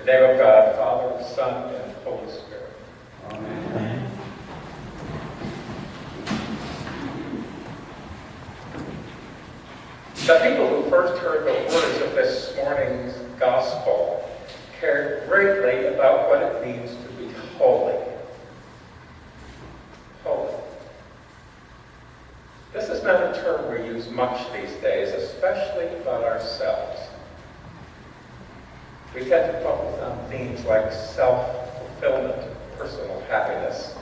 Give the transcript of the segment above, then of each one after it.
name of God, Father, Son, and Holy Spirit. Amen. The people who first heard the words of this morning's gospel cared greatly about what it means to be holy. Holy. This is not a term we use much these days, especially about ourselves. We tend to focus on themes like self-fulfillment, personal happiness.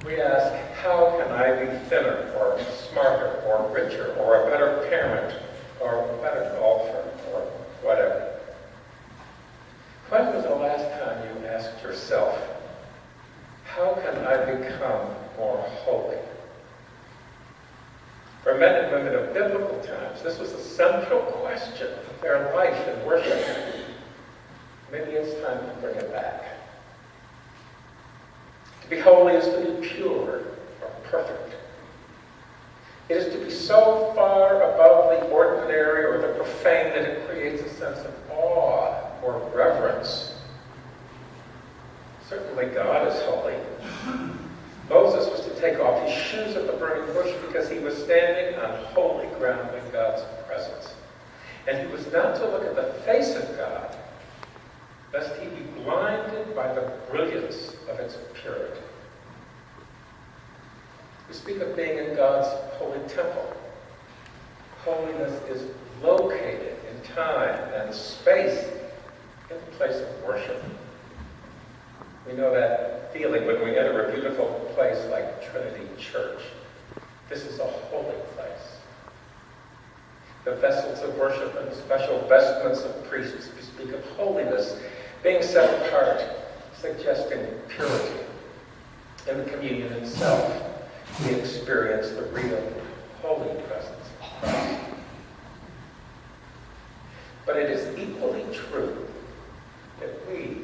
We ask, how can I be thinner, or smarter, or richer, or a better parent, or a better golfer, or whatever? When was the last time you asked yourself, how can I become more holy? For men and women of biblical times, this was a central question of their life and worship. Maybe it's time to bring it back. To be holy is to be pure or perfect. It is to be so far above the ordinary or the profane that it creates a sense of awe or reverence. Certainly God is holy. Moses was to take off his shoes at the burning bush because he was standing on holy ground in God's presence. And he was not to look at the face of God, lest he be blinded by the brilliance of its purity. We speak of being in God's holy temple. Holiness is located in time and space in the place of worship. We know that feeling when we enter a beautiful place like Trinity Church. This is a holy place. The vessels of worship and the special vestments of priests speak of holiness, being set apart, suggesting purity. In the communion itself, we experience the real holy presence of Christ. But it is equally true that we,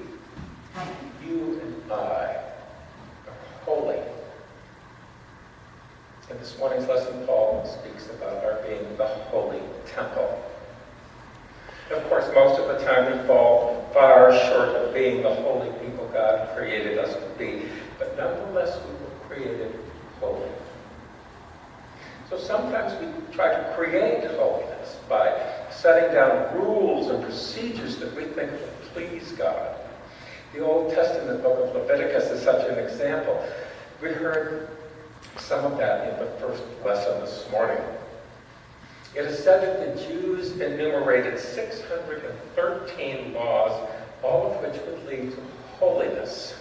you and I, are holy. In this morning's lesson, Paul speaks about our being the holy temple. Of course, most of the time we fall far short of being the holy people God created us to be, but nonetheless we were created holy. So sometimes we try to create holiness by setting down rules and procedures that we think will please God. The Old Testament book of Leviticus is such an example. We heard some of that in the first lesson this morning. It is said that the Jews enumerated 613 laws, all of which would lead to holiness.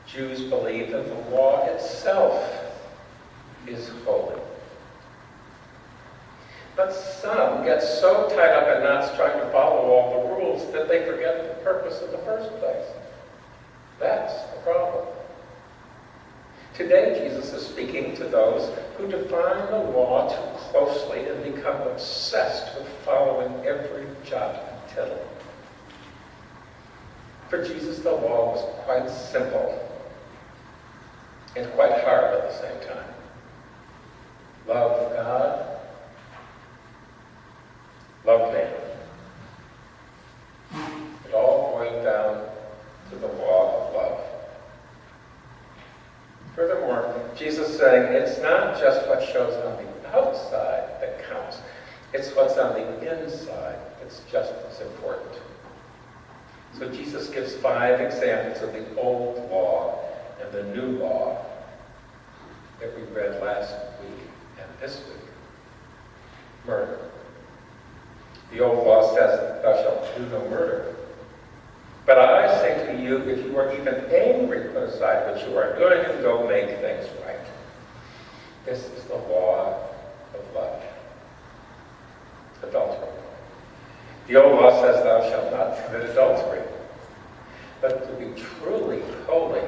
Jews believe that the law itself is holy. But some get so tied up in knots trying to follow all the rules that they forget the purpose in the first place. That's the problem. Today, Jesus is speaking to those who define the law too closely and become obsessed with following every jot and tittle. For Jesus, the law was quite simple and quite hard at the same time. Love God, love neighbor. It all boiled down to the law of love. Furthermore, Jesus is saying it's not just what shows on the outside that counts. It's what's on the inside that's just as important. So Jesus gives 5 examples of the old law and the new law that we read last week and this week. Murder. The old law says, thou shalt do no murder. But I say to you, if you are even angry, put aside what you are doing and go make things right. This is the law of love. Adultery. The old law says, thou shalt not commit adultery. But to be truly holy,